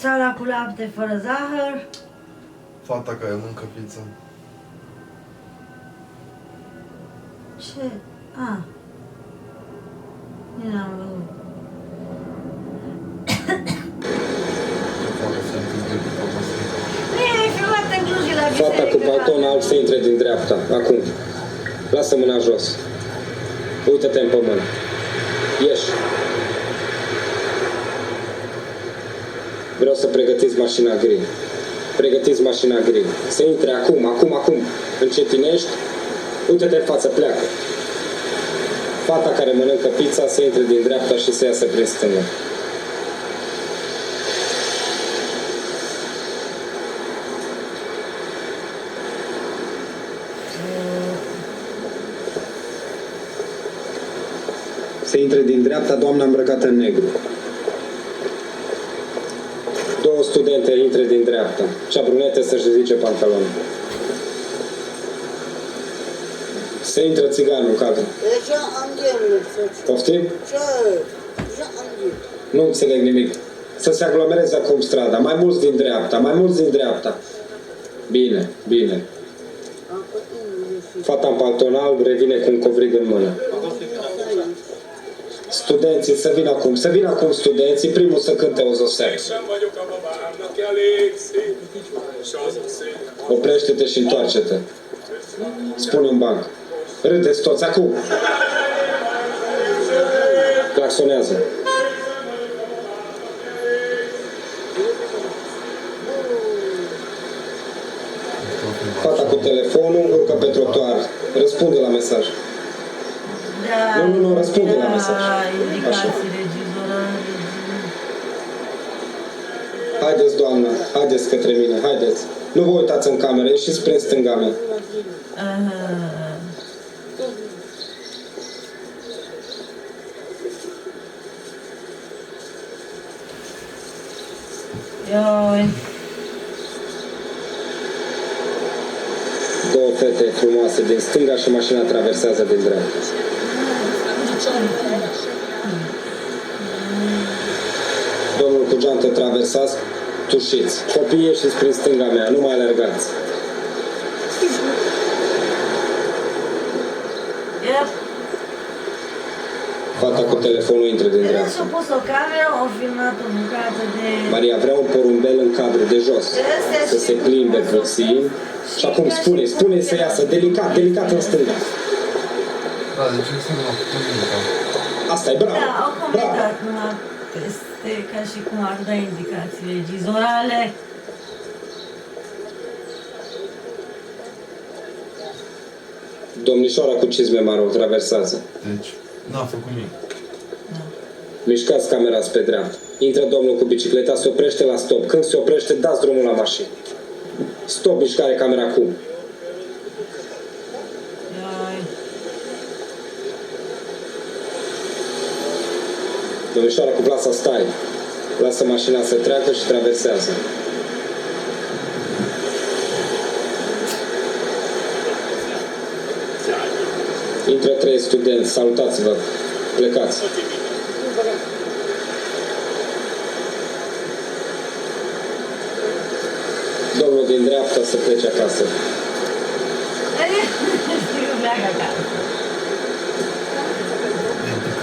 țara cu lapte fără zahăr. Fata care mâncă pizza. Ce? A. Nu am văzut. Ei, ai filmat în Cluj la biserică. Fata cu palton alb să intre din dreapta, acum. Lasă mâna jos. Uită-te în pământ. Ieși. Vreau să pregătiți mașina gri. Pregătiți mașina gri. Să intre acum. Încetinești. Uită-te în față, pleacă. Fata care mănâncă pizza să intre din dreapta și să iasă prin stânga. Să intre din dreapta doamna îmbrăcată în negru. Două studente intre din dreapta. Cea brunetă să-și ridice pantalonul. Să intre țiganul în cadru. Poftim? Nu înțeleg nimic. Să se aglomereze acum strada. Mai mulți din dreapta. Bine. Fata în palton alb revine cu un covrig în mână. Studenții, să vină acum studenții, primul să cânte o zosea. Oprește-te și întoarce-te. Spune în banc. Râdeți toți, acum. Claxonează. Fata cu telefonul urcă pe trotuar. Răspunde la mesaj. Da, Nu, răspunde la mesaj. Indicațiile regizorale. Haideți, doamnă, haideți către mine, haideți. Nu vă uitați în cameră, ieșiți spre stânga mea. Ioi. Două fete frumoase din stânga și mașina traversează din dreapta. Domnul cu geantă traversați, tușiți. Copiii ieșiți prin stânga mea, nu mai alergați. Yep. Fata cu telefonul intră din dreapta. S-a pus o cameră, au filmat o bucată de... Maria, vreau un porumbel în cadru de jos. Să se plimbe puțin. Și acum spune să iasă delicat în stânga. Da, deci nu sunt Asta e, bravo. Da, au comentat numai peste, ca și cum ar da indicații regizorale. Domnișoara cu cizme mari o traversează. Deci, n-a făcut nimic. Mișcați camera spre dreapta. Intră domnul cu bicicleta, se oprește la stop. Când se oprește, dați drumul la mașină. Stop, mișcare, camera acum. Domnișoara cu plasa, stai. Lasă mașina să treacă și traversează. Intră 3 studenți, salutați-vă. Plecați. Domnul din dreapta să plece acasă.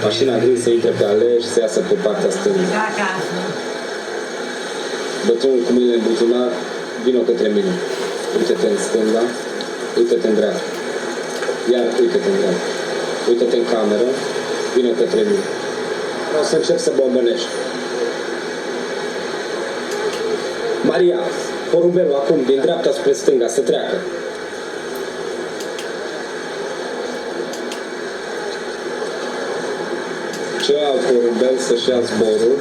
Mașina gri să intre pe alei și să iasă pe partea stângă. Bătrânul cu mâinile în buzunar, vină către mine. Uite-te în stânga, uite-te în dreapta. Iar uite-te în dreapta. Uite-te în cameră, vină către mine. O să încep să bombănești. Maria, porumbelul acum, din dreapta spre stânga, să treacă. Celălalt porumbel să-și ia zborul